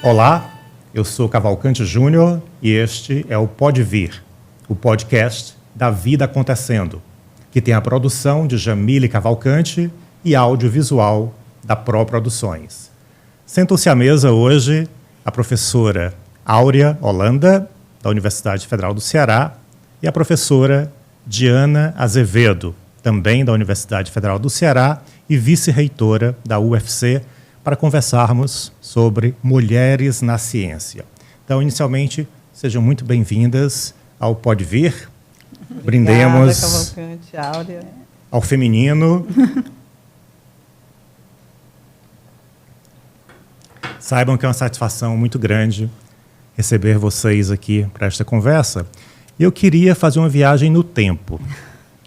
Olá, eu sou Cavalcante Júnior e este é o Pode Vir, o podcast da Vida Acontecendo, que tem a produção de Jamile Cavalcante e audiovisual da Pro Produções. Sentam-se à mesa hoje a professora Áurea Holanda, da Universidade Federal do Ceará, e a professora Diana Azevedo, também da Universidade Federal do Ceará e vice-reitora da UFC, para conversarmos sobre mulheres na ciência. Então, inicialmente, sejam muito bem-vindas ao Pode Vir. Brindemos Cavalcante, Áurea. Ao feminino. Saibam que é uma satisfação muito grande receber vocês aqui para esta conversa. E eu queria fazer uma viagem no tempo,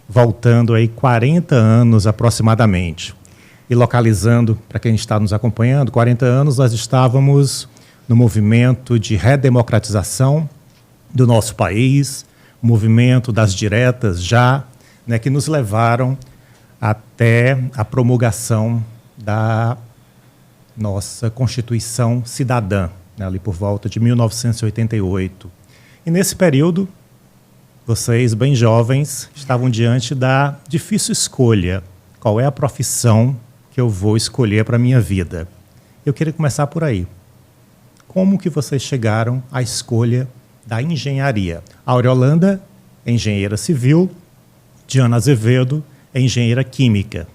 voltando aí 40 anos aproximadamente. E localizando, para quem está nos acompanhando, 40 anos nós estávamos no movimento de redemocratização do nosso país, o movimento das diretas já, né, que nos levaram até a promulgação da nossa Constituição Cidadã, né, ali por volta de 1988. E nesse período, vocês, bem jovens, estavam diante da difícil escolha. Qual é a profissão que eu vou escolher para a minha vida? Eu queria começar por aí. Como que vocês chegaram à escolha da engenharia? Áurea Holanda é engenheira civil, Diana Azevedo é engenheira química.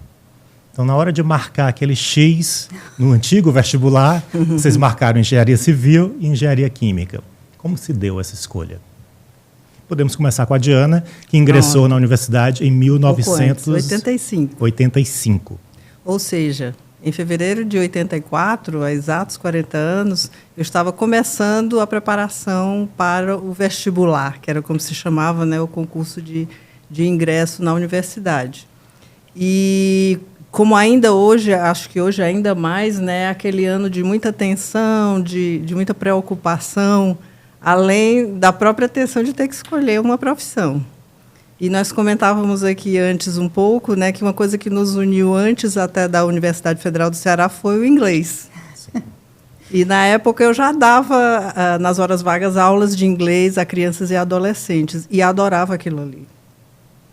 Então, na hora de marcar aquele X no antigo vestibular, vocês marcaram engenharia civil e engenharia química. Como se deu essa escolha? Podemos começar com a Diana, que ingressou na universidade em 1985. Ou seja, em fevereiro de 84, há exatos 40 anos, eu estava começando a preparação para o vestibular, que era como se chamava, né, o concurso de ingresso na universidade. E como ainda hoje, acho que hoje ainda mais, né, aquele ano de muita tensão, de muita preocupação, além da própria tensão de ter que escolher uma profissão. E nós comentávamos aqui antes um pouco, né, que uma coisa que nos uniu antes até da Universidade Federal do Ceará foi o inglês. Sim. E, na época, eu já dava, nas horas vagas, aulas de inglês a crianças e adolescentes, e adorava aquilo ali.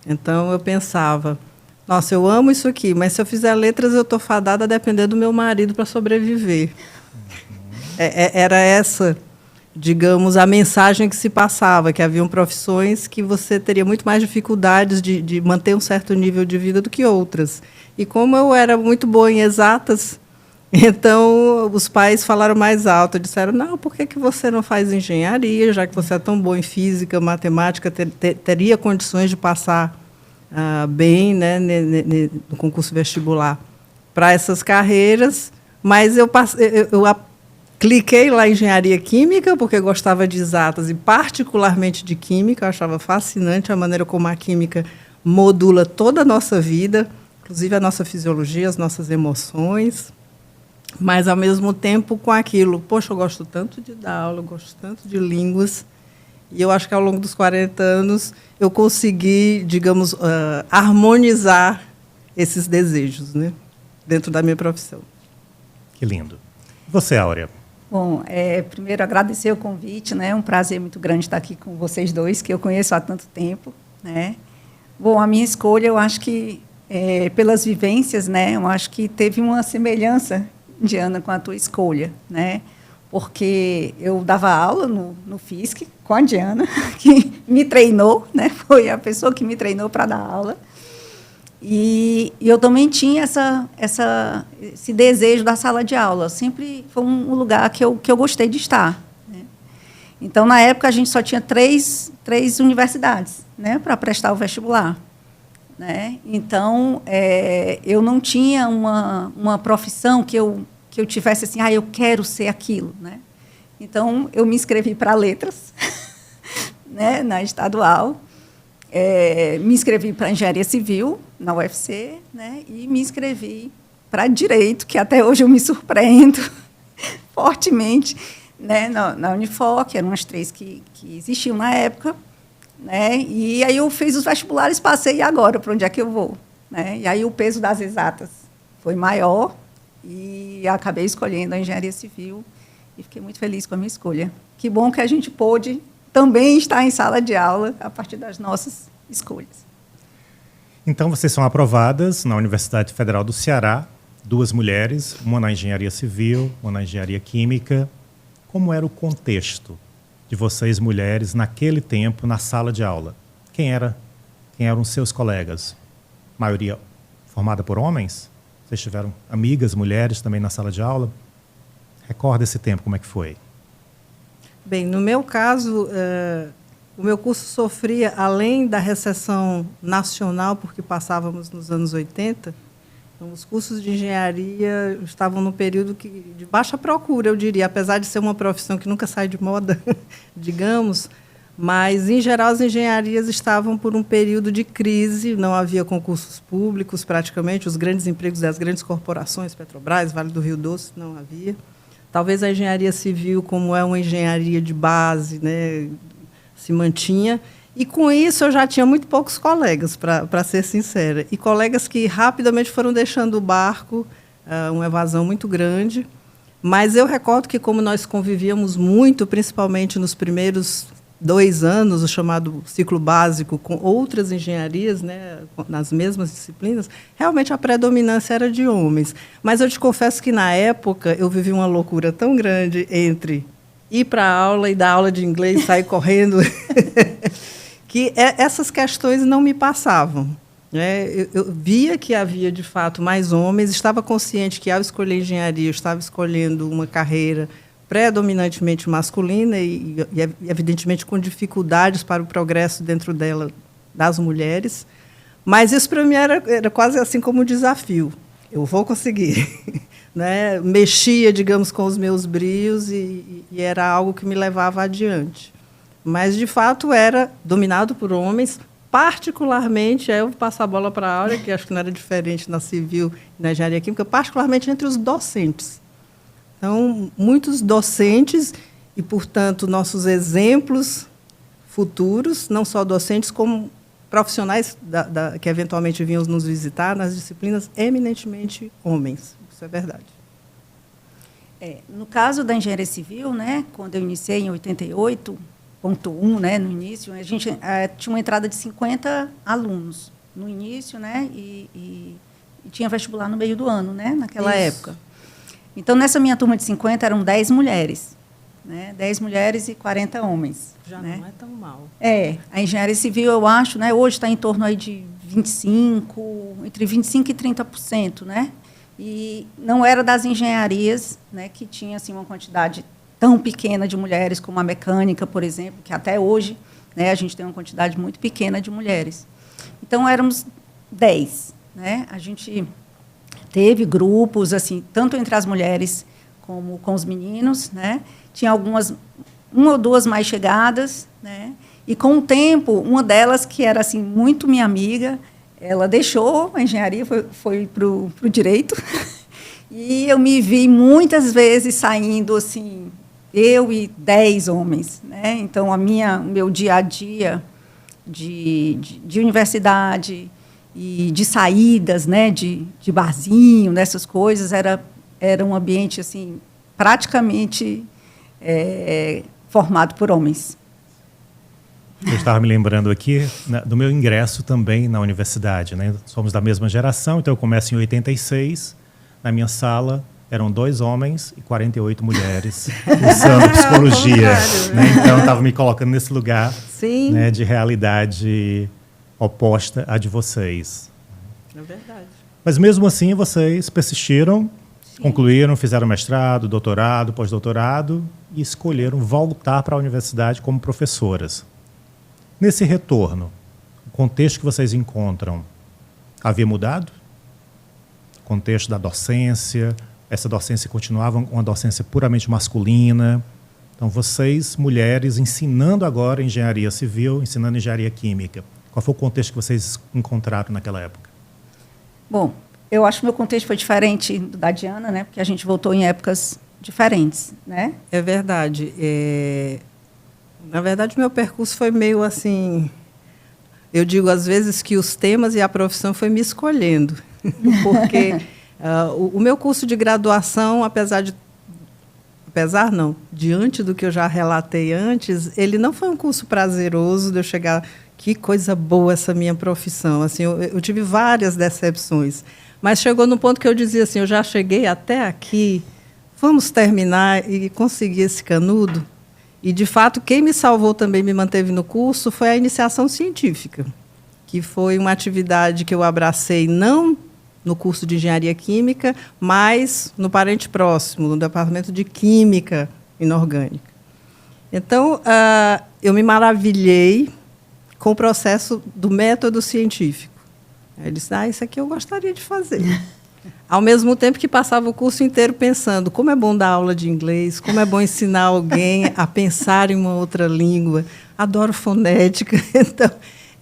Então, eu pensava, nossa, eu amo isso aqui, mas se eu fizer letras, eu estou fadada a depender do meu marido para sobreviver. Era essa, digamos, a mensagem que se passava, que haviam profissões que você teria muito mais dificuldades de manter um certo nível de vida do que outras. E como eu era muito boa em exatas, então os pais falaram mais alto, disseram, não, por que você não faz engenharia, já que você é tão boa em física, matemática, teria condições de passar bem, né, no concurso vestibular para essas carreiras, mas eu cliquei lá em engenharia química, porque gostava de exatas e particularmente de química. Eu achava fascinante a maneira como a química modula toda a nossa vida, inclusive a nossa fisiologia, as nossas emoções, mas, ao mesmo tempo, com aquilo, poxa, eu gosto tanto de dar aula, eu gosto tanto de línguas, e eu acho que, ao longo dos 40 anos, eu consegui, digamos, harmonizar esses desejos, né, dentro da minha profissão. Que lindo. E você, Áurea? Bom, primeiro agradecer o convite, né? É um prazer muito grande estar aqui com vocês dois, que eu conheço há tanto tempo, né? Bom, a minha escolha, eu acho que, pelas vivências, né? Eu acho que teve uma semelhança, Diana, com a tua escolha, né? Porque eu dava aula no FISC com a Diana, que me treinou, né? Foi a pessoa que me treinou para dar aula. E eu também tinha esse desejo da sala de aula. Sempre foi um lugar que eu gostei de estar, né? Então, na época, a gente só tinha três universidades, né, para prestar o vestibular, né? Então, eu não tinha uma profissão que eu tivesse assim, eu quero ser aquilo, né? Então, eu me inscrevi para letras, né, na estadual. Me inscrevi para engenharia civil na UFC, né, e me inscrevi para direito, que até hoje eu me surpreendo fortemente, né, na Unifoc, eram as 3 que existiam na época, né, e aí eu fiz os vestibulares, passei, e agora, para onde é que eu vou? né? E aí o peso das exatas foi maior e acabei escolhendo a engenharia civil e fiquei muito feliz com a minha escolha. Que bom que a gente pôde também estar em sala de aula a partir das nossas escolhas. Então, vocês são aprovadas na Universidade Federal do Ceará, 2 mulheres, uma na engenharia civil, uma na engenharia química. Como era o contexto de vocês, mulheres, naquele tempo, na sala de aula? Quem eram seus colegas? Maioria formada por homens? Vocês tiveram amigas, mulheres também na sala de aula? Recorda esse tempo, como é que foi? Bem, no meu caso, o meu curso sofria, além da recessão nacional, porque passávamos nos anos 80, então, os cursos de engenharia estavam num período de baixa procura, eu diria, apesar de ser uma profissão que nunca sai de moda, digamos, mas, em geral, as engenharias estavam por um período de crise, não havia concursos públicos, praticamente, os grandes empregos das grandes corporações, Petrobras, Vale do Rio Doce, não havia. Talvez a engenharia civil, como é uma engenharia de base, né, se mantinha. E, com isso, eu já tinha muito poucos colegas, para ser sincera. E colegas que rapidamente foram deixando o barco, uma evasão muito grande. Mas eu recordo que, como nós convivíamos muito, principalmente nos primeiros 2 anos, o chamado ciclo básico, com outras engenharias, né, nas mesmas disciplinas, realmente a predominância era de homens. Mas eu te confesso que, na época, eu vivi uma loucura tão grande entre ir para a aula e dar aula de inglês, sair correndo, que essas questões não me passavam. Né? Eu via que havia, de fato, mais homens, estava consciente que, ao escolher engenharia, eu estava escolhendo uma carreira predominantemente masculina e, evidentemente, com dificuldades para o progresso dentro dela das mulheres. Mas isso, para mim, era quase assim como um desafio. Eu vou conseguir. Né? Mexia, digamos, com os meus brios e era algo que me levava adiante. Mas, de fato, era dominado por homens, particularmente, aí eu passo a bola para a Áurea, que acho que não era diferente na civil e na engenharia química, particularmente entre os docentes. Então, muitos docentes e, portanto, nossos exemplos futuros, não só docentes, como profissionais que eventualmente vinham nos visitar nas disciplinas, eminentemente homens. Isso é verdade. No caso da engenharia civil, né, quando eu iniciei em 88.1, né, no início, a gente tinha uma entrada de 50 alunos no início, né, e tinha vestibular no meio do ano, né, naquela época. Então, nessa minha turma de 50, eram 10 mulheres. Né, 10 mulheres e 40 homens. Já né? não é tão mal. A engenharia civil, eu acho, né, hoje está em torno aí de 25%, entre 25% e 30%. Né? E não era das engenharias, né, que tinha assim, uma quantidade tão pequena de mulheres como a mecânica, por exemplo, que até hoje, né, a gente tem uma quantidade muito pequena de mulheres. Então, éramos 10. Né? A gente teve grupos, assim, tanto entre as mulheres como com os meninos. Né? Tinha algumas, 1 ou 2 mais chegadas. Né? E, com o tempo, uma delas, que era assim, muito minha amiga, ela deixou a engenharia, foi para o direito. E eu me vi muitas vezes saindo, assim, eu e 10 homens. Né? Então, o meu dia a dia de universidade e de saídas, né, de barzinho, dessas coisas, era um ambiente assim, praticamente formado por homens. Eu estava me lembrando aqui do meu ingresso também na universidade. Né? Somos da mesma geração, então eu começo em 86. Na minha sala eram 2 homens e 48 mulheres cursando psicologia. Né? Então, eu estava me colocando nesse lugar, né, de realidade oposta à de vocês. É verdade. Mas, mesmo assim, vocês persistiram, concluíram, fizeram mestrado, doutorado, pós-doutorado e escolheram voltar para a universidade como professoras. Nesse retorno, o contexto que vocês encontram havia mudado? O contexto da docência, essa docência continuava uma docência puramente masculina. Então, vocês, mulheres, ensinando agora engenharia civil, ensinando engenharia química. Qual foi o contexto que vocês encontraram naquela época? Bom, eu acho que o meu contexto foi diferente da Diana, né? Porque a gente voltou em épocas diferentes. Né? É verdade. Na verdade, o meu percurso foi meio assim... Eu digo, às vezes, que os temas e a profissão foi me escolhendo, porque o meu curso de graduação, diante do que eu já relatei antes, ele não foi um curso prazeroso de eu chegar, que coisa boa essa minha profissão. Assim, eu tive várias decepções, mas chegou no ponto que eu dizia assim, eu já cheguei até aqui, vamos terminar e conseguir esse canudo. E, de fato, quem me salvou também, me manteve no curso, foi a iniciação científica, que foi uma atividade que eu abracei não no curso de engenharia química, mas no parente próximo, no departamento de química inorgânica. Então, eu me maravilhei com o processo do método científico. Eu disse, isso aqui eu gostaria de fazer. Ao mesmo tempo que passava o curso inteiro pensando como é bom dar aula de inglês, como é bom ensinar alguém a pensar em uma outra língua. Adoro fonética. Então,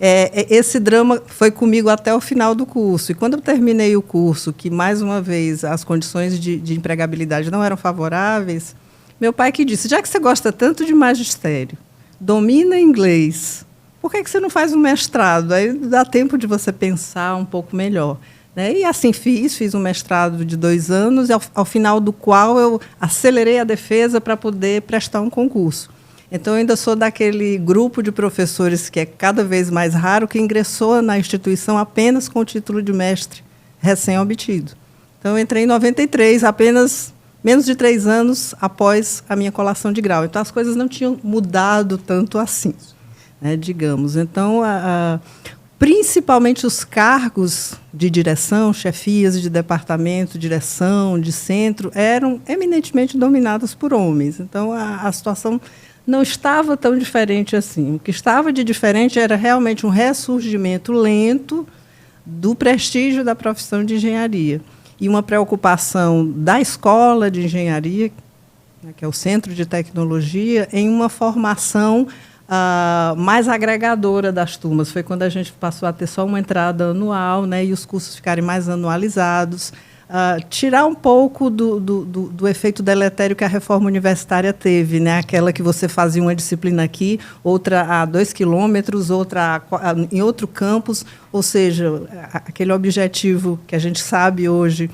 esse drama foi comigo até o final do curso. E quando eu terminei o curso, que, mais uma vez, as condições de empregabilidade não eram favoráveis, meu pai que disse, já que você gosta tanto de magistério, domina inglês, por que você não faz um mestrado? Aí dá tempo de você pensar um pouco melhor. E assim fiz um mestrado de 2 anos, ao final do qual eu acelerei a defesa para poder prestar um concurso. Então, eu ainda sou daquele grupo de professores que é cada vez mais raro, que ingressou na instituição apenas com o título de mestre recém-obtido. Então, eu entrei em 93, apenas menos de 3 anos após a minha colação de grau. Então, as coisas não tinham mudado tanto assim, digamos. Então, principalmente os cargos de direção, chefias de departamento, direção, de centro, eram eminentemente dominados por homens. Então, a situação não estava tão diferente assim. O que estava de diferente era realmente um ressurgimento lento do prestígio da profissão de engenharia e uma preocupação da escola de engenharia, que é o Centro de Tecnologia, em uma formação mais agregadora das turmas. Foi quando a gente passou a ter só uma entrada anual, e os cursos ficarem mais anualizados, tirar um pouco do efeito deletério que a reforma universitária teve, aquela que você fazia uma disciplina aqui, outra a 2 quilômetros, outra em outro campus, ou seja, aquele objetivo que a gente sabe hoje,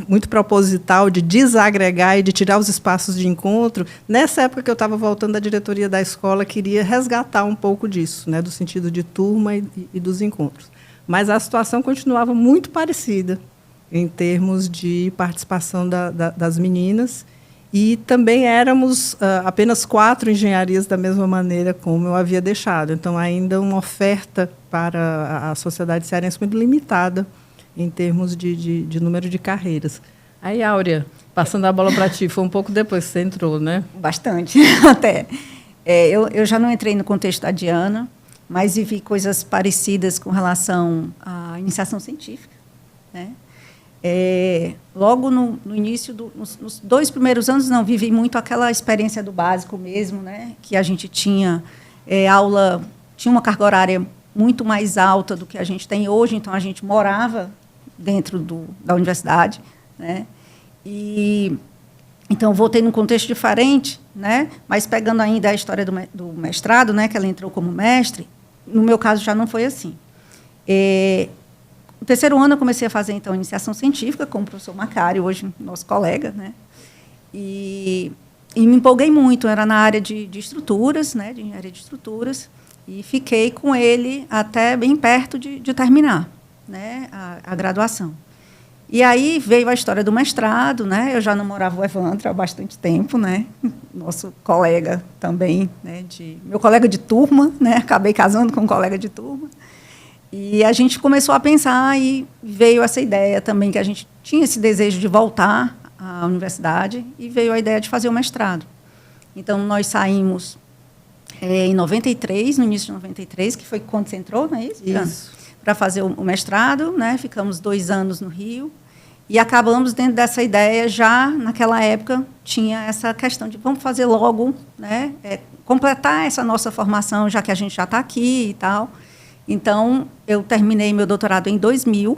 muito proposital, de desagregar e de tirar os espaços de encontro. Nessa época que eu estava voltando da diretoria da escola, queria resgatar um pouco disso, do sentido de turma e dos encontros. Mas a situação continuava muito parecida em termos de participação das meninas, e também éramos apenas 4 engenharias da mesma maneira como eu havia deixado. Então, ainda uma oferta para a sociedade cearense muito limitada em termos de número de carreiras. Aí, Áurea, passando a bola para ti, foi um pouco depois que você entrou, né? Bastante, até. Eu já não entrei no contexto da Diana, mas vivi coisas parecidas com relação à iniciação científica. Logo no início, nos 2 primeiros anos, não vivi muito aquela experiência do básico mesmo, que a gente tinha aula, tinha uma carga horária muito mais alta do que a gente tem hoje, então a gente morava dentro da universidade, e então voltei num contexto diferente, mas pegando ainda a história do mestrado, que ela entrou como mestre, no meu caso já não foi assim. No 3º ano eu comecei a fazer então iniciação científica com o professor Macário, hoje nosso colega, e me empolguei muito, era na área de estruturas, de engenharia de estruturas, e fiquei com ele até bem perto de terminar, a graduação. E aí veio a história do mestrado, eu já namorava o Evandro há bastante tempo, nosso colega também, meu colega de turma, acabei casando com um colega de turma, e a gente começou a pensar, e veio essa ideia também, que a gente tinha esse desejo de voltar à universidade, e veio a ideia de fazer o mestrado. Então, nós saímos em 93, no início de 93, que foi quando você entrou, não é isso? Isso. Para fazer o mestrado, ficamos 2 anos no Rio, e acabamos dentro dessa ideia, já naquela época, tinha essa questão de vamos fazer logo, completar essa nossa formação, já que a gente já está aqui e tal. Então, eu terminei meu doutorado em 2000,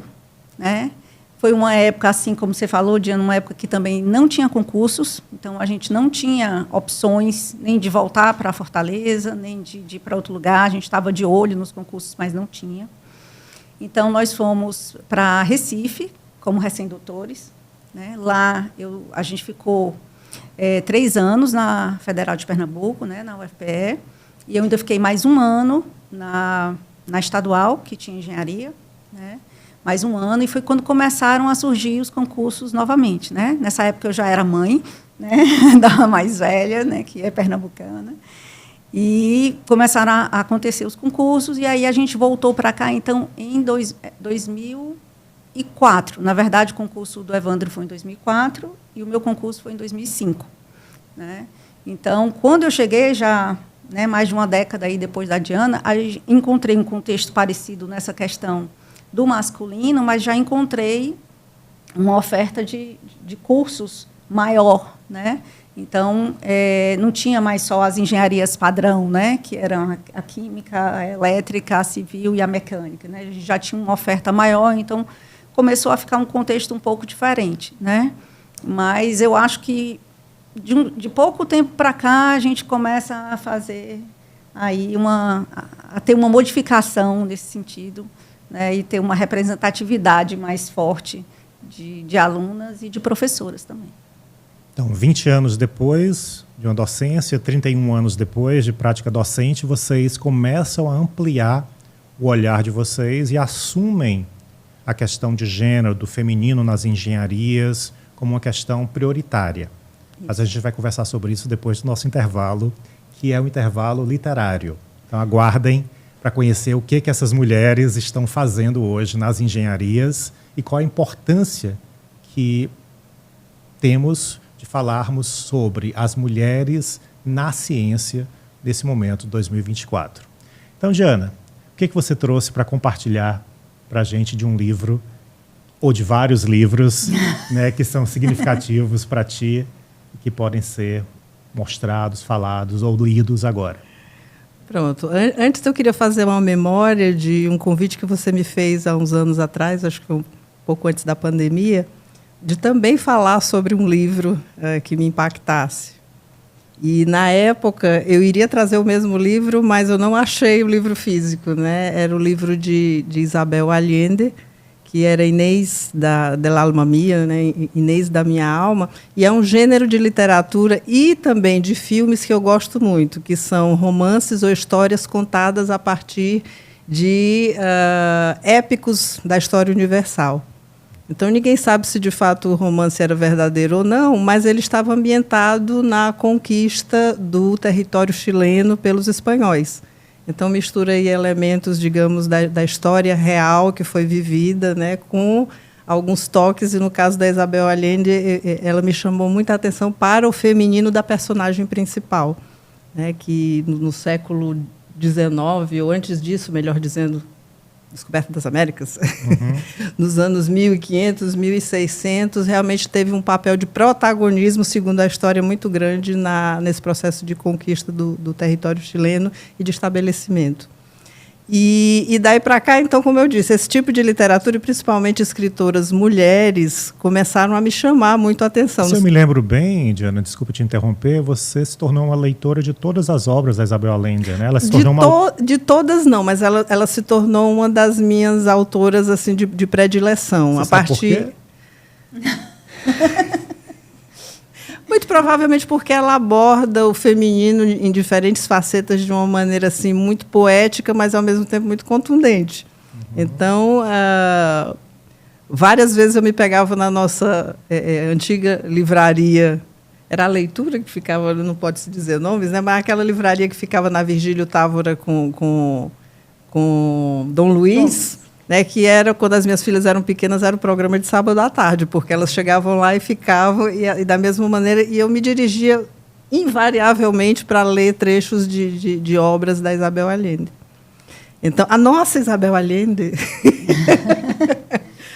Foi uma época, assim como você falou, Diana, uma época que também não tinha concursos, então a gente não tinha opções nem de voltar para Fortaleza, nem de ir para outro lugar, a gente estava de olho nos concursos, mas não tinha. Então, nós fomos para Recife, como recém-doutores, né? Lá a gente ficou 3 anos na Federal de Pernambuco, né, na UFPE, e eu ainda fiquei mais 1 ano na estadual, que tinha engenharia, né? Mais 1 ano, e foi quando começaram a surgir os concursos novamente, né? Nessa época eu já era mãe, né, da mais velha, né, que é pernambucana, e começaram a acontecer os concursos, e aí a gente voltou para cá, então, em 2004. Na verdade, o concurso do Evandro foi em 2004, e o meu concurso foi em 2005. Né? Então, quando eu cheguei, já, né, mais de uma década aí depois da Diana, aí encontrei um contexto parecido nessa questão do masculino, mas já encontrei uma oferta de cursos maior, né? Então, não tinha mais só as engenharias padrão, né? Que eram a química, a elétrica, a civil e a mecânica, né? A gente já tinha uma oferta maior, então começou a ficar um contexto um pouco diferente, né? Mas eu acho que de pouco tempo para cá a gente começa a fazer aí a ter uma modificação nesse sentido, né, e ter uma representatividade mais forte de alunas e de professoras também. Então, 20 anos depois de uma docência, 31 anos depois de prática docente, vocês começam a ampliar o olhar de vocês e assumem a questão de gênero, do feminino nas engenharias, como uma questão prioritária. Mas a gente vai conversar sobre isso depois do nosso intervalo, que é o intervalo literário. Então, aguardem para conhecer o que essas mulheres estão fazendo hoje nas engenharias e qual a importância que temos de falarmos sobre as mulheres na ciência nesse momento, 2024. Então, Diana, o que você trouxe para compartilhar para a gente de um livro, ou de vários livros, né, que são significativos para ti e que podem ser mostrados, falados ou lidos agora? Pronto. Antes eu queria fazer uma memória de um convite que você me fez há uns anos atrás, acho que um pouco antes da pandemia, de também falar sobre um livro que me impactasse. E, na época, eu iria trazer o mesmo livro, mas eu não achei o livro físico, né? Era o livro de Isabel Allende, que era Inês del Alma Mia, né? Inês da Minha Alma, e é um gênero de literatura e também de filmes que eu gosto muito, que são romances ou histórias contadas a partir de épicos da história universal. Então, ninguém sabe se, de fato, o romance era verdadeiro ou não, mas ele estava ambientado na conquista do território chileno pelos espanhóis. Então, mistura aí elementos, digamos, da história real que foi vivida, né, com alguns toques, e no caso da Isabel Allende, ela me chamou muita atenção para o feminino da personagem principal, né, que no século XIX, ou antes disso, melhor dizendo, descoberta das Américas, nos anos 1500, 1600, realmente teve um papel de protagonismo, segundo a história, muito grande nesse processo de conquista do território chileno e de estabelecimento. E daí para cá, então, como eu disse, esse tipo de literatura, e principalmente escritoras mulheres, começaram a me chamar muito a atenção. Se eu me lembro bem, Diana, desculpa te interromper, você se tornou uma leitora de todas as obras da Isabel Allende, né? Ela se tornou de todas não, mas ela se tornou uma das minhas autoras assim, de predileção. Você a sabe partir por quê? Muito provavelmente porque ela aborda o feminino em diferentes facetas de uma maneira assim, muito poética, mas, ao mesmo tempo, muito contundente. Então, várias vezes eu me pegava na nossa antiga livraria, era a Leitura, que ficava, não pode-se dizer nomes, né, mas aquela livraria que ficava na Virgílio Távora com Dom Luiz, né, que era, quando as minhas filhas eram pequenas, era o programa de sábado à tarde, porque elas chegavam lá e ficavam, e da mesma maneira, e eu me dirigia invariavelmente para ler trechos de obras da Isabel Allende. Então, a nossa Isabel Allende,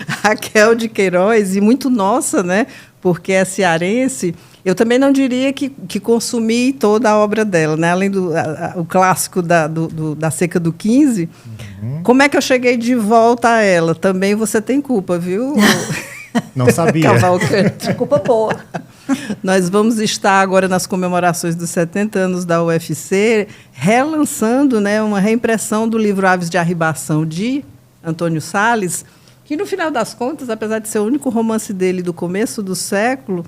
Raquel de Queiroz, e muito nossa, né, porque é cearense, eu também não diria que consumi toda a obra dela, né? Além do o clássico da Seca do 15. Como é que eu cheguei de volta a ela? Também você tem culpa, viu? Não sabia. Cavalcante. Culpa boa. Nós vamos estar agora nas comemorações dos 70 anos da UFC, relançando, né, uma reimpressão do livro Aves de Arribação, de Antônio Salles, que, no final das contas, apesar de ser o único romance dele do começo do século,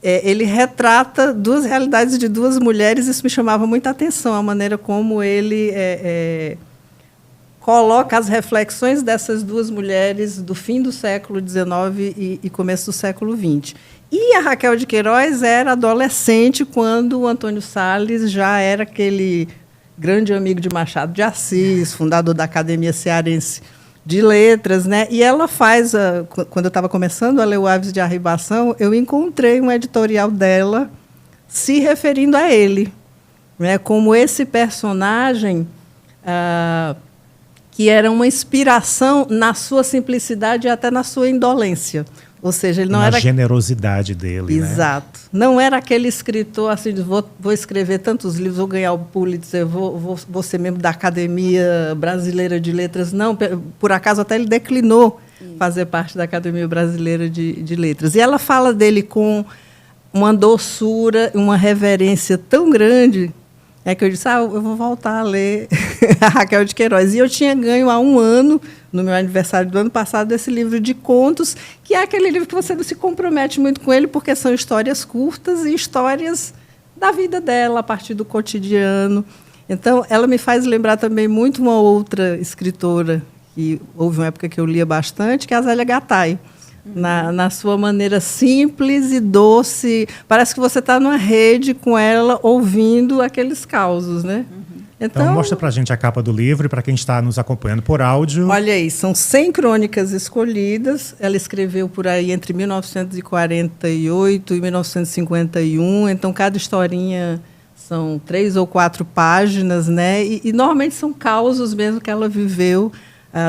ele retrata duas realidades de duas mulheres. Isso me chamava muita atenção, a maneira como ele coloca as reflexões dessas duas mulheres do fim do século XIX e começo do século XX. E a Raquel de Queiroz era adolescente quando o Antônio Salles já era aquele grande amigo de Machado de Assis, fundador da Academia Cearense de Letras, né? E ela faz, quando eu estava começando a ler o Aves de Arribação, eu encontrei um editorial dela se referindo a ele, né? Como esse personagem que era uma inspiração na sua simplicidade e até na sua indolência. Ou seja, ele não era... Na generosidade dele, Exato. Né? Não era aquele escritor assim, de vou escrever tantos livros, vou ganhar o Pulitzer, vou ser membro da Academia Brasileira de Letras. Não, por acaso até ele declinou fazer parte da Academia Brasileira de Letras. E ela fala dele com uma doçura, uma reverência tão grande, que eu disse, eu vou voltar a ler a Raquel de Queiroz. E eu tinha ganho há 1 ano, no meu aniversário do ano passado, esse livro de contos, que é aquele livro que você não se compromete muito com ele, porque são histórias curtas e histórias da vida dela, a partir do cotidiano. Então, ela me faz lembrar também muito uma outra escritora, que houve uma época que eu lia bastante, que é a Zélia Gattai. Na sua maneira simples e doce. Parece que você está numa rede com ela, ouvindo aqueles causos, né? Então, mostra para a gente a capa do livro e para quem está nos acompanhando por áudio. Olha aí, são 100 crônicas escolhidas. Ela escreveu por aí entre 1948 e 1951. Então, cada historinha são 3 ou 4 páginas, né? E normalmente são causos mesmo que ela viveu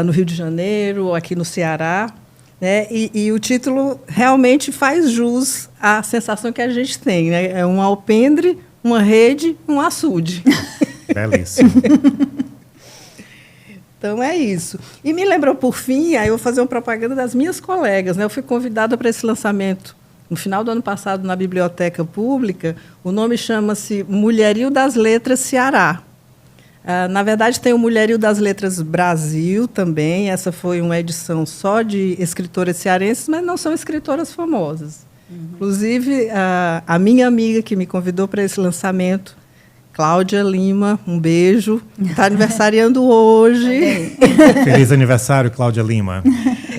no Rio de Janeiro, ou aqui no Ceará. Né? E o título realmente faz jus à sensação que a gente tem, né? É um alpendre, uma rede, um açude. Belíssimo. Então, é isso. E me lembrou, por fim, aí eu vou fazer uma propaganda das minhas colegas, né? Eu fui convidada para esse lançamento no final do ano passado na Biblioteca Pública. O nome chama-se Mulherio das Letras Ceará. Na verdade, tem o Mulherio das Letras Brasil também. Essa foi uma edição só de escritoras cearenses, mas não são escritoras famosas. Inclusive, a minha amiga que me convidou para esse lançamento, Cláudia Lima, um beijo, está aniversariando hoje. Feliz aniversário, Cláudia Lima.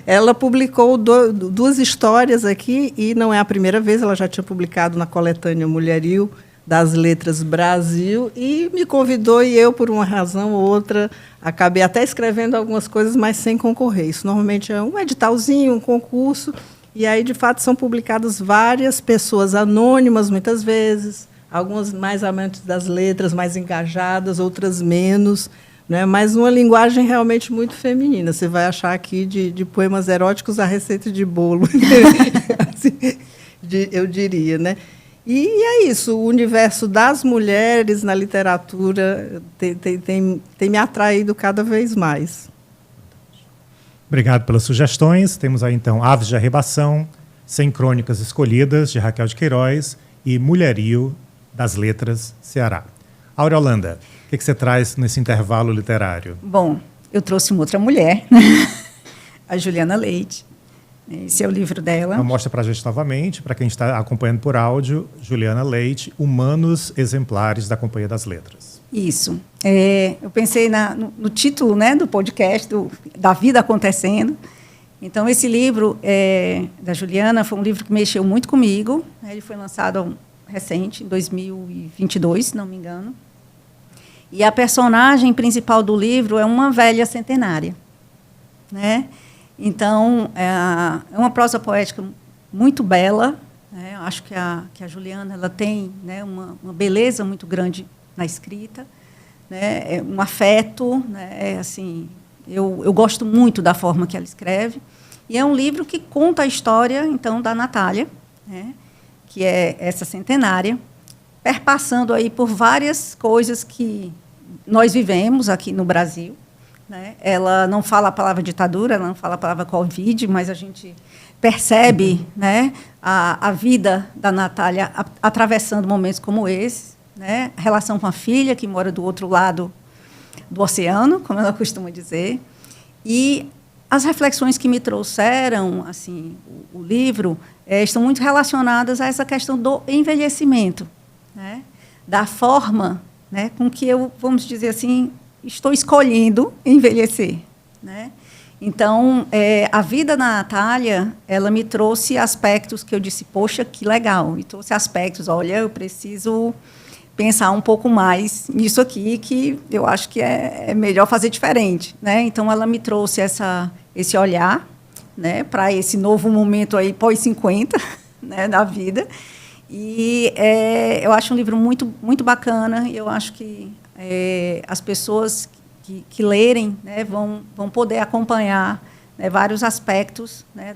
Ela publicou 2 histórias aqui, e não é a primeira vez, ela já tinha publicado na coletânea Mulherio das Letras Brasil, e me convidou, e eu, por uma razão ou outra, acabei até escrevendo algumas coisas, mas sem concorrer. Isso normalmente é um editalzinho, um concurso, e aí, de fato, são publicadas várias pessoas anônimas, muitas vezes, algumas mais amantes das letras, mais engajadas, outras menos, né? Mas uma linguagem realmente muito feminina. Você vai achar aqui de poemas eróticos a receita de bolo, assim, eu diria, né? E é isso, o universo das mulheres na literatura tem me atraído cada vez mais. Obrigado pelas sugestões. Temos aí, então, Aves de Arribação, 100 Crônicas Escolhidas, de Raquel de Queiroz, e Mulherio das Letras Ceará. Aureolanda, o que você traz nesse intervalo literário? Bom, eu trouxe uma outra mulher, a Juliana Leite. Esse é o livro dela. Então, mostra para a gente novamente, para quem está acompanhando por áudio, Juliana Leite, Humanos Exemplares da Companhia das Letras. Isso. Eu pensei no título, né, do podcast, da vida acontecendo. Então, esse livro da Juliana foi um livro que mexeu muito comigo. Ele foi lançado recente, em 2022, se não me engano. E a personagem principal do livro é uma velha centenária, né? Então, é uma prosa poética muito bela, né? Eu acho que a Juliana ela tem, né, uma beleza muito grande na escrita, né? Um afeto, né? Assim, eu gosto muito da forma que ela escreve. E é um livro que conta a história, então, da Natália, né? Que é essa centenária, perpassando aí por várias coisas que nós vivemos aqui no Brasil, né? Ela não fala a palavra ditadura, ela não fala a palavra Covid, mas a gente percebe, né, a vida da Natália atravessando momentos como esse, né? A relação com a filha, que mora do outro lado do oceano, como ela costuma dizer. E as reflexões que me trouxeram, assim, o livro, estão muito relacionadas a essa questão do envelhecimento, né? Da forma, né, com que eu, vamos dizer assim, estou escolhendo envelhecer, né? Então, a vida da Natália, ela me trouxe aspectos que eu disse, poxa, que legal. E trouxe aspectos, olha, eu preciso pensar um pouco mais nisso aqui, que eu acho que é melhor fazer diferente, né? Então, ela me trouxe esse olhar, né, para esse novo momento aí pós-50, né, da vida. E eu acho um livro muito, muito bacana. E eu acho que as pessoas que lerem, né, vão poder acompanhar, né, vários aspectos, né,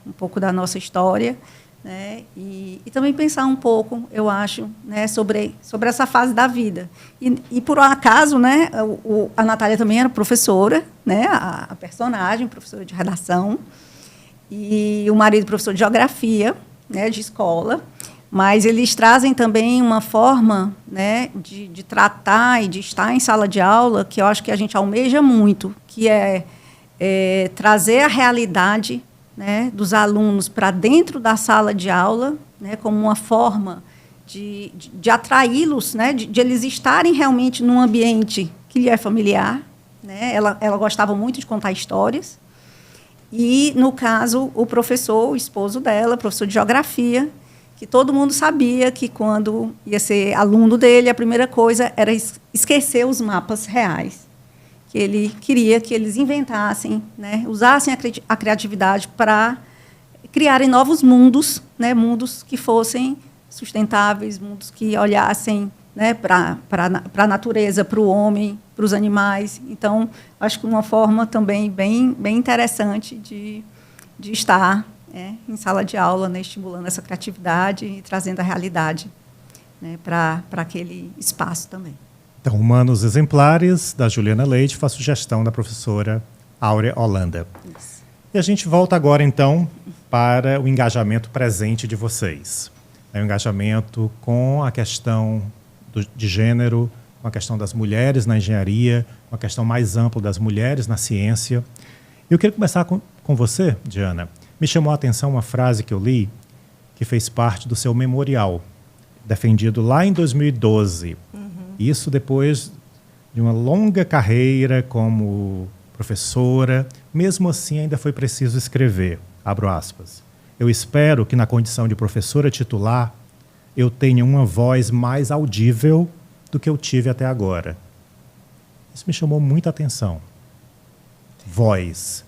um pouco da nossa história, né, e também pensar um pouco, eu acho, né, sobre essa fase da vida. E por um acaso, né, a Natália também era professora, né, a personagem, professora de redação, e o marido professor de geografia, né, de escola. Mas eles trazem também uma forma, né, de tratar e de estar em sala de aula que eu acho que a gente almeja muito, que é trazer a realidade, né, dos alunos para dentro da sala de aula, né, como uma forma de atraí-los, né, de eles estarem realmente num ambiente que lhe é familiar, né? Ela gostava muito de contar histórias. E, no caso, o professor, o esposo dela, professor de geografia, que todo mundo sabia que, quando ia ser aluno dele, a primeira coisa era esquecer os mapas reais, que ele queria que eles inventassem, né, usassem a criatividade para criarem novos mundos, né, mundos que fossem sustentáveis, mundos que olhassem, né, para a natureza, para o homem, para os animais. Então, acho que uma forma também bem interessante de estar, em sala de aula, né, estimulando essa criatividade e trazendo a realidade, né, para aquele espaço também. Então, Humanos Exemplares, da Juliana Leite, com a sugestão da professora Áurea Holanda. Isso. E a gente volta agora, então, para o engajamento presente de vocês. O engajamento com a questão de gênero, com a questão das mulheres na engenharia, com a questão mais ampla das mulheres na ciência. Eu queria começar com você, Diana. Me chamou a atenção uma frase que eu li, que fez parte do seu memorial, defendido lá em 2012. Isso depois de uma longa carreira como professora. Mesmo assim, ainda foi preciso escrever, abro aspas. Eu espero que, na condição de professora titular, eu tenha uma voz mais audível do que eu tive até agora. Isso me chamou muita atenção. Voz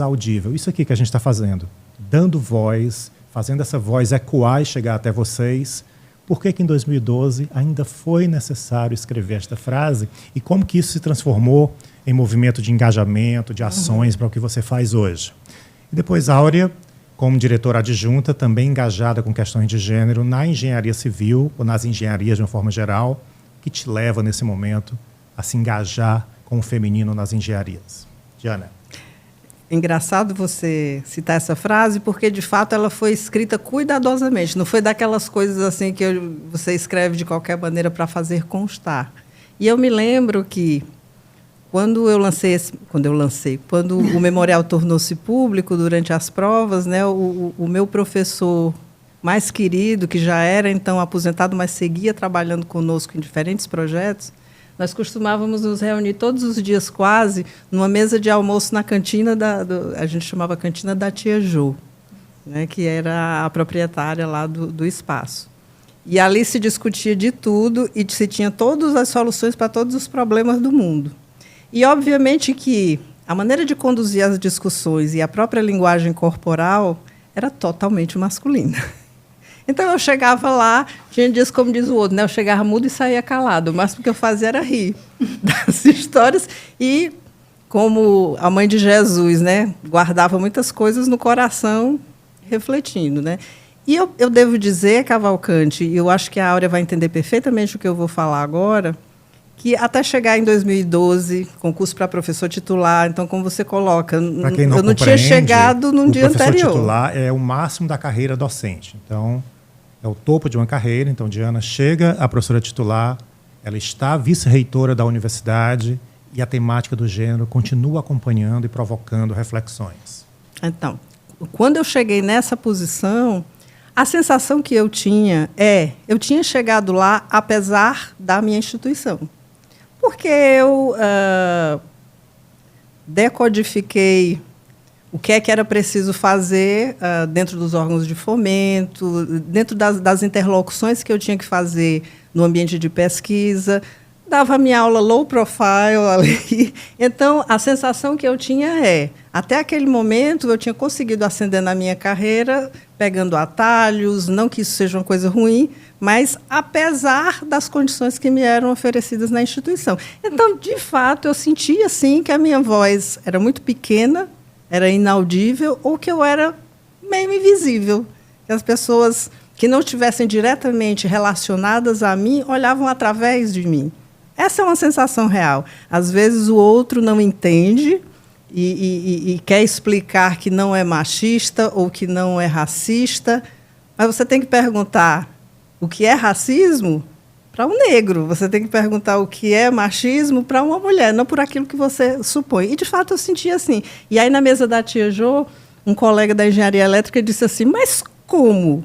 audível. Isso aqui que a gente está fazendo. Dando voz, fazendo essa voz ecoar e chegar até vocês. Por que em 2012 ainda foi necessário escrever esta frase? E como que isso se transformou em movimento de engajamento, de ações para o que você faz hoje? E depois, Áurea, como diretora adjunta, também engajada com questões de gênero na engenharia civil, ou nas engenharias de uma forma geral, que te leva, nesse momento, a se engajar com o feminino nas engenharias. Diana. Engraçado você citar essa frase, porque, de fato, ela foi escrita cuidadosamente. Não foi daquelas coisas assim que você escreve de qualquer maneira para fazer constar. E eu me lembro que, quando o memorial tornou-se público durante as provas, né, o meu professor mais querido, que já era então aposentado, mas seguia trabalhando conosco em diferentes projetos, nós costumávamos nos reunir todos os dias quase numa mesa de almoço na cantina a gente chamava Cantina da Tia Jo, né, que era a proprietária lá do espaço. E ali se discutia de tudo e se tinha todas as soluções para todos os problemas do mundo. E, obviamente, que a maneira de conduzir as discussões e a própria linguagem corporal era totalmente masculina. Então, eu chegava lá, tinha dias, como diz o outro, né? Eu chegava mudo e saía calado. O máximo que eu fazia era rir das histórias. E, como a mãe de Jesus, né, guardava muitas coisas no coração, refletindo, né? E eu devo dizer, Cavalcante, e eu acho que a Áurea vai entender perfeitamente o que eu vou falar agora, que até chegar em 2012, concurso para professor titular, então, como você coloca, eu não tinha chegado num dia anterior. O professor titular é o máximo da carreira docente. Então, é o topo de uma carreira. Então, Diana chega a professora titular, ela está vice-reitora da universidade e a temática do gênero continua acompanhando e provocando reflexões. Então, quando eu cheguei nessa posição, a sensação que eu tinha eu tinha chegado lá apesar da minha instituição. Porque eu decodifiquei o que é que era preciso fazer dentro dos órgãos de fomento, dentro das interlocuções que eu tinha que fazer no ambiente de pesquisa. Dava minha aula low profile ali. Então, a sensação que eu tinha até aquele momento, eu tinha conseguido ascender na minha carreira, pegando atalhos, não que isso seja uma coisa ruim, mas apesar das condições que me eram oferecidas na instituição. Então, de fato, eu sentia, assim, que a minha voz era muito pequena, era inaudível, ou que eu era meio invisível, que as pessoas que não estivessem diretamente relacionadas a mim olhavam através de mim. Essa é uma sensação real. Às vezes o outro não entende e quer explicar que não é machista ou que não é racista, mas você tem que perguntar o que é racismo para um negro, você tem que perguntar o que é machismo para uma mulher, não por aquilo que você supõe. E, de fato, eu sentia assim. E aí, na mesa da tia Jo, um colega da engenharia elétrica disse assim, mas como?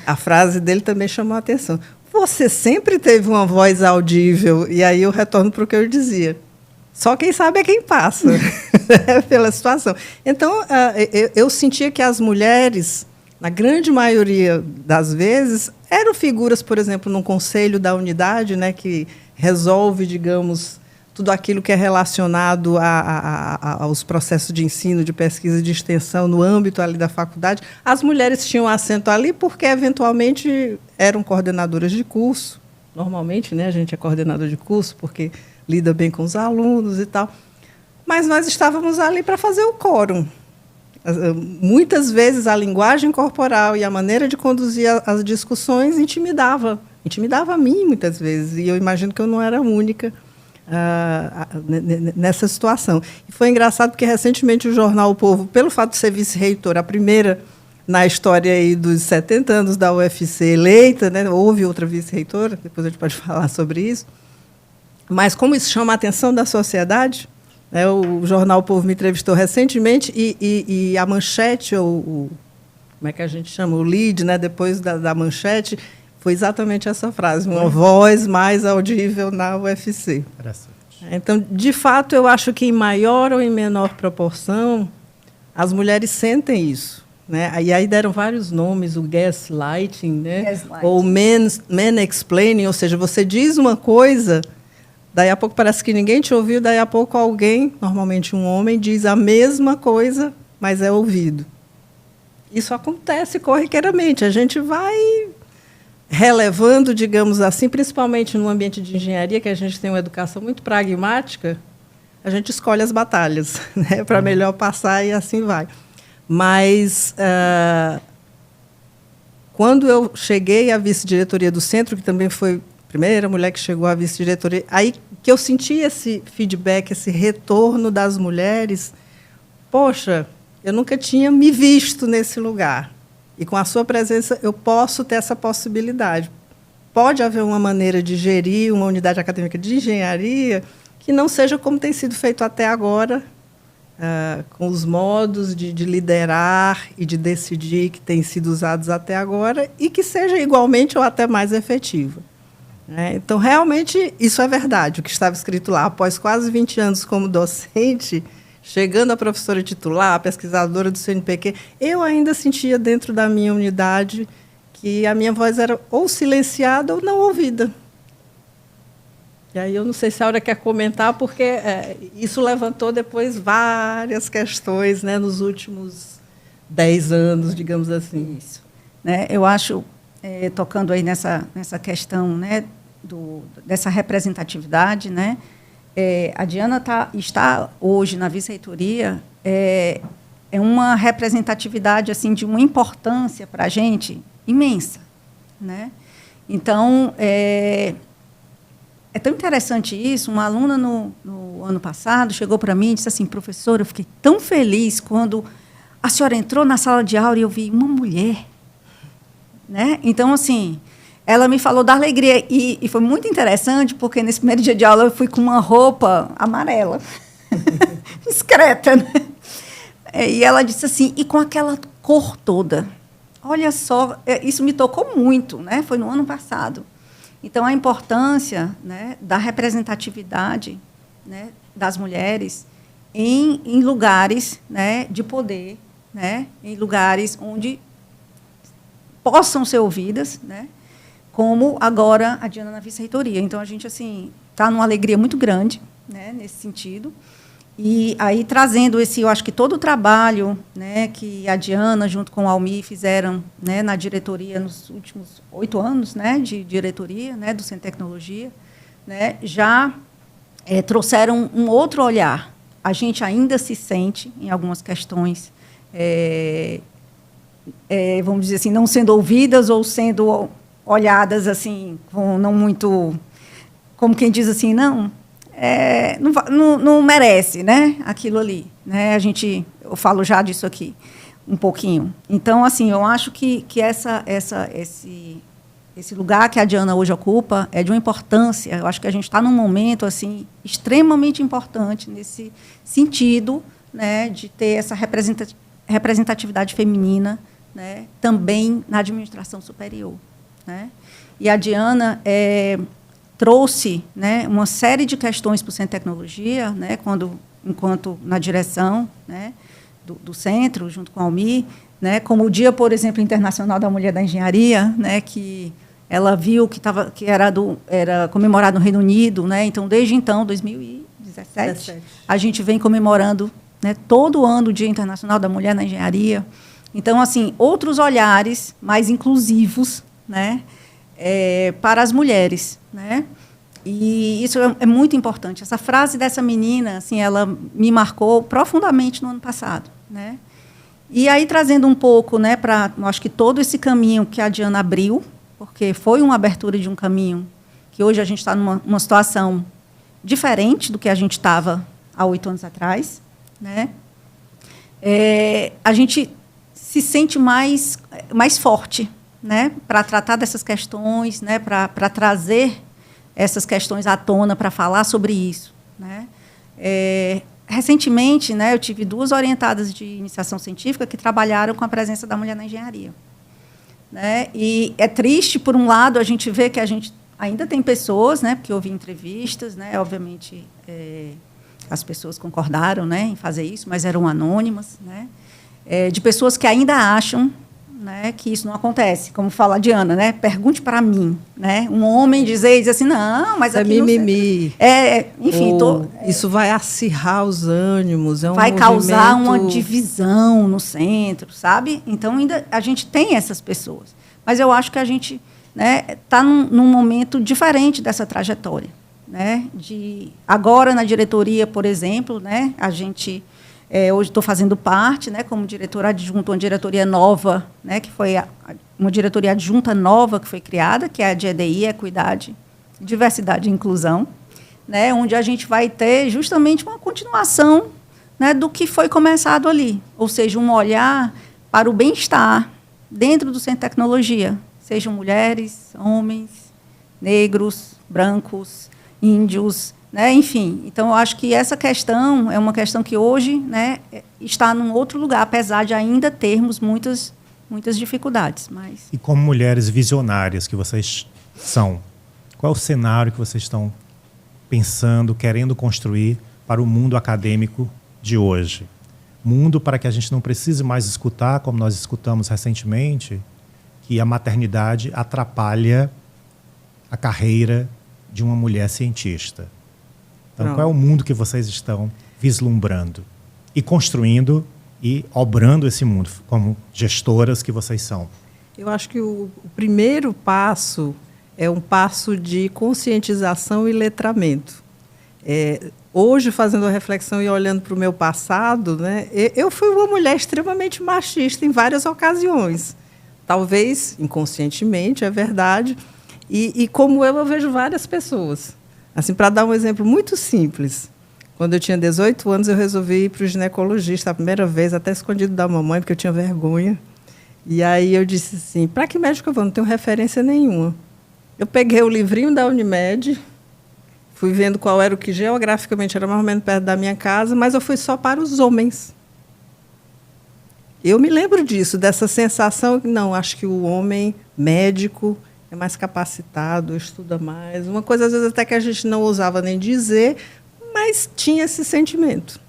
A frase dele também chamou a atenção. Você sempre teve uma voz audível. E aí eu retorno para o que eu dizia. Só quem sabe é quem passa pela situação. Então, eu sentia que as mulheres, na grande maioria das vezes, eram figuras, por exemplo, num conselho da unidade, né, que resolve, digamos, tudo aquilo que é relacionado aos processos de ensino, de pesquisa e de extensão no âmbito ali da faculdade. As mulheres tinham assento ali porque, eventualmente, eram coordenadoras de curso. Normalmente, né, a gente é coordenador de curso porque lida bem com os alunos e tal. Mas nós estávamos ali para fazer o quórum. Muitas vezes a linguagem corporal e a maneira de conduzir as discussões intimidava a mim, muitas vezes. E eu imagino que eu não era a única nessa situação. E foi engraçado porque, recentemente, o jornal O Povo, pelo fato de ser vice-reitora, a primeira na história aí dos 70 anos da UFC eleita, né, houve outra vice-reitora, depois a gente pode falar sobre isso, mas como isso chama a atenção da sociedade, né, o jornal O Povo me entrevistou recentemente e a manchete, como é que a gente chama? O lead, né, depois da manchete, foi exatamente essa frase, uma voz mais audível na UFC. Então, de fato, eu acho que em maior ou em menor proporção, as mulheres sentem isso. Né? E aí deram vários nomes, o gaslighting, né? Ou mansplaining, ou seja, você diz uma coisa, daí a pouco parece que ninguém te ouviu, daí a pouco alguém, normalmente um homem, diz a mesma coisa, mas é ouvido. Isso acontece corriqueiramente, a gente vai relevando, digamos assim, principalmente no ambiente de engenharia, que a gente tem uma educação muito pragmática, a gente escolhe as batalhas, né, para melhor passar e assim vai. Mas, quando eu cheguei à vice-diretoria do centro, que também foi a primeira mulher que chegou à vice-diretoria, aí que eu senti esse feedback, esse retorno das mulheres, poxa, eu nunca tinha me visto nesse lugar. E com a sua presença eu posso ter essa possibilidade. Pode haver uma maneira de gerir uma unidade acadêmica de engenharia que não seja como tem sido feito até agora, com os modos de liderar e de decidir que têm sido usados até agora e que seja igualmente ou até mais efetiva. Então, realmente, isso é verdade, o que estava escrito lá. Após quase 20 anos como docente, chegando a professora titular, a pesquisadora do CNPq, eu ainda sentia dentro da minha unidade que a minha voz era ou silenciada ou não ouvida. E aí eu não sei se a Aura quer comentar, porque isso levantou depois várias questões, né, nos últimos 10 anos, digamos assim. Isso. Né, eu acho, tocando aí nessa questão, né, dessa representatividade, né, a Diana está hoje na vice-reitoria, é uma representatividade assim, de uma importância para a gente imensa. Né? Então, é tão interessante isso. Uma aluna no ano passado chegou para mim e disse assim: professora, eu fiquei tão feliz quando a senhora entrou na sala de aula e eu vi uma mulher. Né? Então, assim, ela me falou da alegria. E foi muito interessante, porque nesse primeiro dia de aula eu fui com uma roupa amarela, discreta, né? E ela disse assim, e com aquela cor toda. Olha só, isso me tocou muito, né? Foi no ano passado. Então, a importância, né, da representatividade, né, das mulheres em lugares, né, de poder, né, em lugares onde possam ser ouvidas, né, como agora a Diana na vice-reitoria. Então, a gente assim está numa alegria muito grande, né, nesse sentido. E aí, trazendo eu acho que todo o trabalho, né, que a Diana, junto com o Almir, fizeram, né, na diretoria nos últimos 8 anos, né, de diretoria, né, do Centro de Tecnologia, né, já trouxeram um outro olhar. A gente ainda se sente, em algumas questões, vamos dizer assim, não sendo ouvidas ou sendo olhadas assim, com não muito, como quem diz assim, não merece, né, aquilo ali, né? Eu falo já disso aqui um pouquinho. Então, assim, eu acho que esse lugar que a Diana hoje ocupa é de uma importância. Eu acho que a gente está num momento assim extremamente importante nesse sentido, né, de ter essa representatividade feminina, né, também na administração superior, né? E a Diana trouxe, né, uma série de questões para o Centro de Tecnologia, né, enquanto na direção, né, do centro, junto com a Almir, né, como o Dia, por exemplo, Internacional da Mulher da Engenharia, né, que ela viu que era comemorado no Reino Unido, né, então, desde então, 2017, a gente vem comemorando, né, todo ano o Dia Internacional da Mulher na Engenharia. Então, assim, outros olhares mais inclusivos, né, para as mulheres, né? E isso é muito importante. Essa frase dessa menina, assim, ela me marcou profundamente no ano passado, né? E aí trazendo um pouco, né, para, acho que todo esse caminho que a Diana abriu, porque foi uma abertura de um caminho que hoje a gente está numa situação diferente do que a gente estava há 8 anos atrás, né? A gente se sente mais forte, né, para tratar dessas questões, né, para trazer essas questões à tona, para falar sobre isso, né. Recentemente, né, eu tive 2 orientadas de iniciação científica que trabalharam com a presença da mulher na engenharia, né, e é triste, por um lado, a gente vê que a gente ainda tem pessoas, né, porque eu vi entrevistas, né, obviamente as pessoas concordaram, né, em fazer isso, mas eram anônimas, né, de pessoas que ainda acham, né, que isso não acontece, como fala a Diana, né? Pergunte para mim, né? Um homem diz assim, não, mas aqui é mimimi. Enfim, isso vai acirrar os ânimos, vai causar uma divisão no centro, sabe? Então ainda a gente tem essas pessoas, mas eu acho que a gente, né, está num momento diferente dessa trajetória, né? Agora na diretoria, por exemplo, né, a gente hoje estou fazendo parte, né, como diretora adjunta, uma diretoria nova, né, que foi uma diretoria adjunta nova que foi criada, que é a de EDI, Equidade, Diversidade e Inclusão, né, onde a gente vai ter justamente uma continuação, né, do que foi começado ali, ou seja, um olhar para o bem-estar dentro do Centro de Tecnologia, sejam mulheres, homens, negros, brancos, índios, né? Enfim, então, eu acho que essa questão é uma questão que hoje, né, está num outro lugar, apesar de ainda termos muitas dificuldades. Mas... E como mulheres visionárias que vocês são, qual é o cenário que vocês estão pensando, querendo construir para o mundo acadêmico de hoje? Mundo para que a gente não precise mais escutar, como nós escutamos recentemente, que a maternidade atrapalha a carreira de uma mulher cientista. Então, qual é o mundo que vocês estão vislumbrando e construindo e obrando esse mundo, como gestoras que vocês são? Eu acho que o primeiro passo é um passo de conscientização e letramento. Hoje, fazendo a reflexão e olhando para o meu passado, né, eu fui uma mulher extremamente machista em várias ocasiões. Talvez inconscientemente, é verdade. E como eu vejo várias pessoas. Assim, para dar um exemplo muito simples, quando eu tinha 18 anos, eu resolvi ir para o ginecologista a primeira vez, até escondido da mamãe, porque eu tinha vergonha. E aí eu disse assim, para que médico eu vou? Não tenho referência nenhuma. Eu peguei o livrinho da Unimed, fui vendo qual era o que geograficamente era mais ou menos perto da minha casa, mas eu fui só para os homens. Eu me lembro disso, dessa sensação, não, acho que o homem médico é mais capacitado, estuda mais. Uma coisa, às vezes, até que a gente não ousava nem dizer, mas tinha esse sentimento.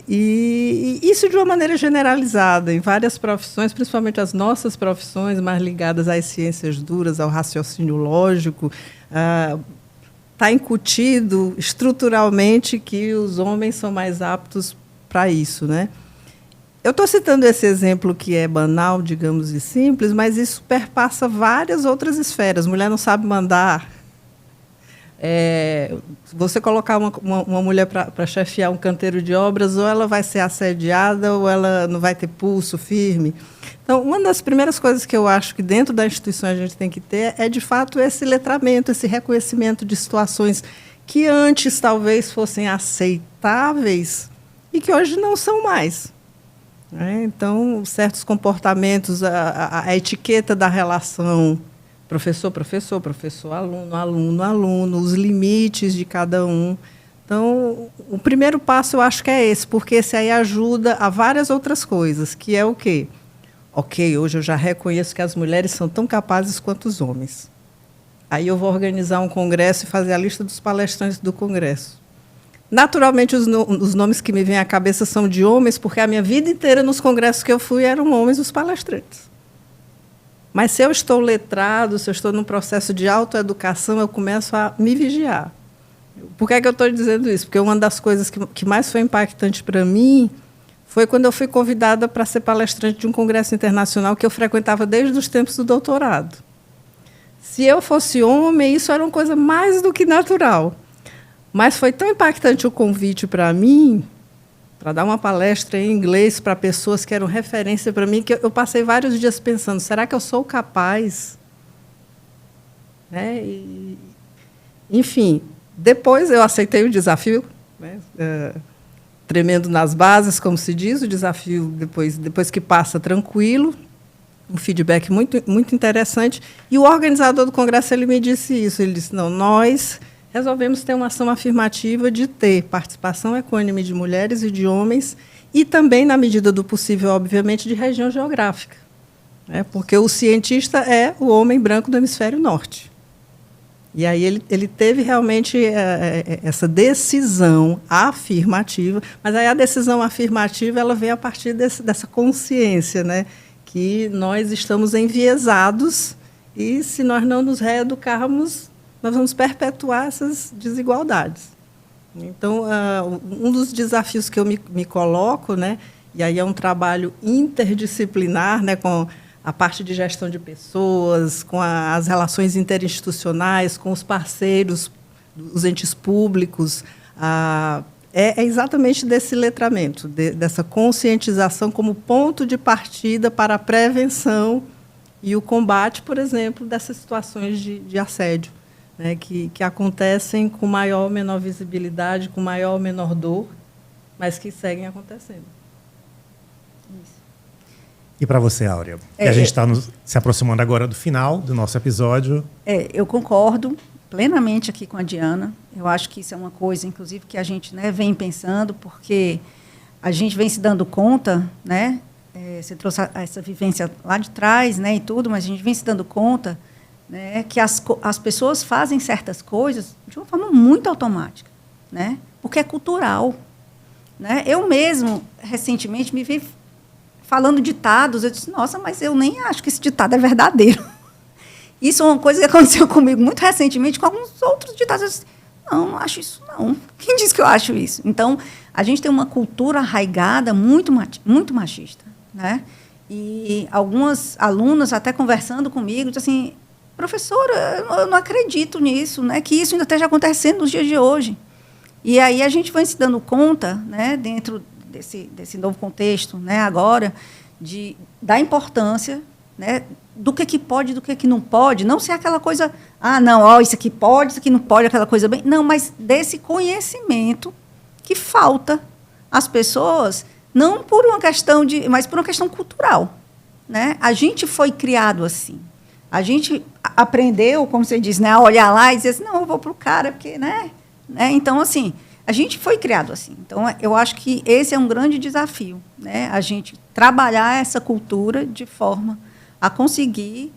E isso de uma maneira generalizada, em várias profissões, principalmente as nossas profissões mais ligadas às ciências duras, ao raciocínio lógico, está incutido estruturalmente que os homens são mais aptos para isso, né? Eu estou citando esse exemplo que é banal, digamos, e simples, mas isso perpassa várias outras esferas. Mulher não sabe mandar. Se você colocar uma mulher para chefiar um canteiro de obras, ou ela vai ser assediada, ou ela não vai ter pulso firme. Então, uma das primeiras coisas que eu acho que dentro da instituição a gente tem que ter é, de fato, esse letramento, esse reconhecimento de situações que antes talvez fossem aceitáveis e que hoje não são mais. Então, certos comportamentos, a etiqueta da relação professor-professor, professor-aluno, aluno-aluno, os limites de cada um. Então, o primeiro passo eu acho que é esse, porque esse aí ajuda a várias outras coisas, que é o quê? Ok, hoje eu já reconheço que as mulheres são tão capazes quanto os homens. Aí eu vou organizar um congresso e fazer a lista dos palestrantes do congresso. Naturalmente, os nomes que me vêm à cabeça são de homens, porque a minha vida inteira, nos congressos que eu fui, eram homens os palestrantes. Mas, se eu estou letrado, se eu estou num processo de autoeducação, eu começo a me vigiar. Por que é que eu estou dizendo isso? Porque uma das coisas que mais foi impactante para mim foi quando eu fui convidada para ser palestrante de um congresso internacional que eu frequentava desde os tempos do doutorado. Se eu fosse homem, isso era uma coisa mais do que natural. Mas foi tão impactante o convite para mim, para dar uma palestra em inglês para pessoas que eram referência para mim, que eu passei vários dias pensando, será que eu sou capaz? Enfim, depois eu aceitei o desafio, tremendo nas bases, como se diz, o desafio depois que passa tranquilo, um feedback muito, muito interessante. E o organizador do congresso ele me disse isso, ele disse, não, nós resolvemos ter uma ação afirmativa de ter participação equânime de mulheres e de homens e também, na medida do possível, obviamente, de região geográfica. Porque o cientista é o homem branco do hemisfério norte. E aí ele teve realmente essa decisão afirmativa, mas aí a decisão afirmativa ela vem a partir dessa consciência, né, que nós estamos enviesados e, se nós não nos reeducarmos, nós vamos perpetuar essas desigualdades. Então, um dos desafios que eu me coloco, né, e aí é um trabalho interdisciplinar, né, com a parte de gestão de pessoas, com as relações interinstitucionais, com os parceiros, os entes públicos, é exatamente desse letramento, dessa conscientização como ponto de partida para a prevenção e o combate, por exemplo, dessas situações de assédio. Né, que acontecem com maior ou menor visibilidade, com maior ou menor dor, mas que seguem acontecendo. Isso. E para você, Áurea? A gente está se aproximando agora do final do nosso episódio. Eu concordo plenamente aqui com a Diana. Eu acho que isso é uma coisa, inclusive, que a gente, né, vem pensando, porque a gente vem se dando conta, né? Você trouxe essa vivência lá de trás, né, e tudo, mas a gente vem se dando conta, né, que as pessoas fazem certas coisas de uma forma muito automática, né, porque é cultural. Né? Eu mesmo, recentemente, me vi falando ditados, eu disse, nossa, mas eu nem acho que esse ditado é verdadeiro. Isso é uma coisa que aconteceu comigo muito recentemente com alguns outros ditados. Eu disse, não acho isso, não. Quem disse que eu acho isso? Então, a gente tem uma cultura arraigada muito machista. Né? E algumas alunas, até conversando comigo, dizem assim, professora, eu não acredito nisso, né, que isso ainda esteja acontecendo nos dias de hoje. E aí a gente vai se dando conta, né, dentro desse novo contexto, né, agora, da importância né, do que pode, do que não pode, não ser aquela coisa, não, ó, isso aqui pode, isso aqui não pode, aquela coisa bem... Não, mas desse conhecimento que falta às pessoas, não por uma questão mas por uma questão cultural, né? A gente foi criado assim. A gente aprendeu, como você diz, né, a olhar lá e dizer assim, não, eu vou para o cara, porque, né? Então, assim, a gente foi criado assim. Então, eu acho que esse é um grande desafio, né? A gente trabalhar essa cultura de forma a conseguir,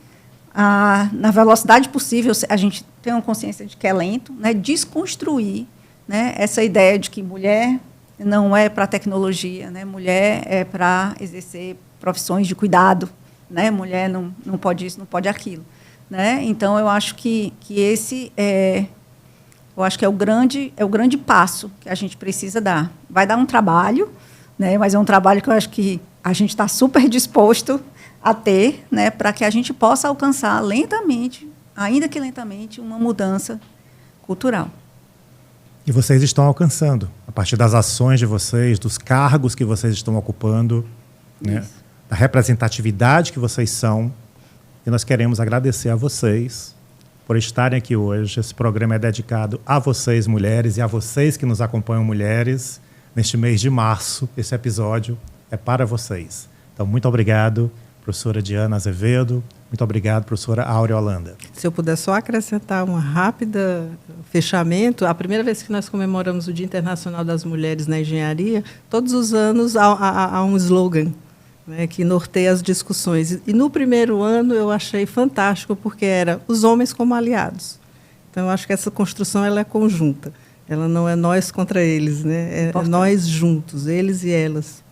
na velocidade possível, a gente tem uma consciência de que é lento, né? Desconstruir, né, essa ideia de que mulher não é para tecnologia, né? Mulher é para exercer profissões de cuidado, né? Mulher não pode isso, não pode aquilo, né? Então, eu acho que esse eu acho que é o grande passo que a gente precisa dar. Vai dar um trabalho, né? Mas é um trabalho que eu acho que a gente está super disposto a ter, né? Para que a gente possa alcançar lentamente, ainda que lentamente, uma mudança cultural. E vocês estão alcançando, a partir das ações de vocês, dos cargos que vocês estão ocupando, né? Da representatividade que vocês são. E nós queremos agradecer a vocês por estarem aqui hoje. Esse programa é dedicado a vocês, mulheres, e a vocês que nos acompanham, mulheres. Neste mês de março, esse episódio é para vocês. Então, muito obrigado, professora Diana Azevedo. Muito obrigado, professora Áurea Holanda. Se eu puder só acrescentar uma rápida fechamento, a primeira vez que nós comemoramos o Dia Internacional das Mulheres na Engenharia, todos os anos há um slogan, né, que norteia as discussões. E no primeiro ano eu achei fantástico, porque era os homens como aliados. Então, eu acho que essa construção ela é conjunta. Ela não é nós contra eles, né? É nós juntos, eles e elas.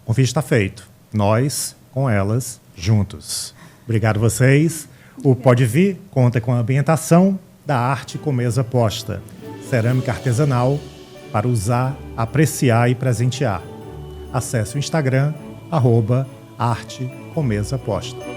O convite está feito. Nós com elas juntos. Obrigado a vocês. O Pode Vir conta com a ambientação da Arte com Mesa Posta. Cerâmica artesanal para usar, apreciar e presentear. Acesse o Instagram, @Arte com Mesa Posta.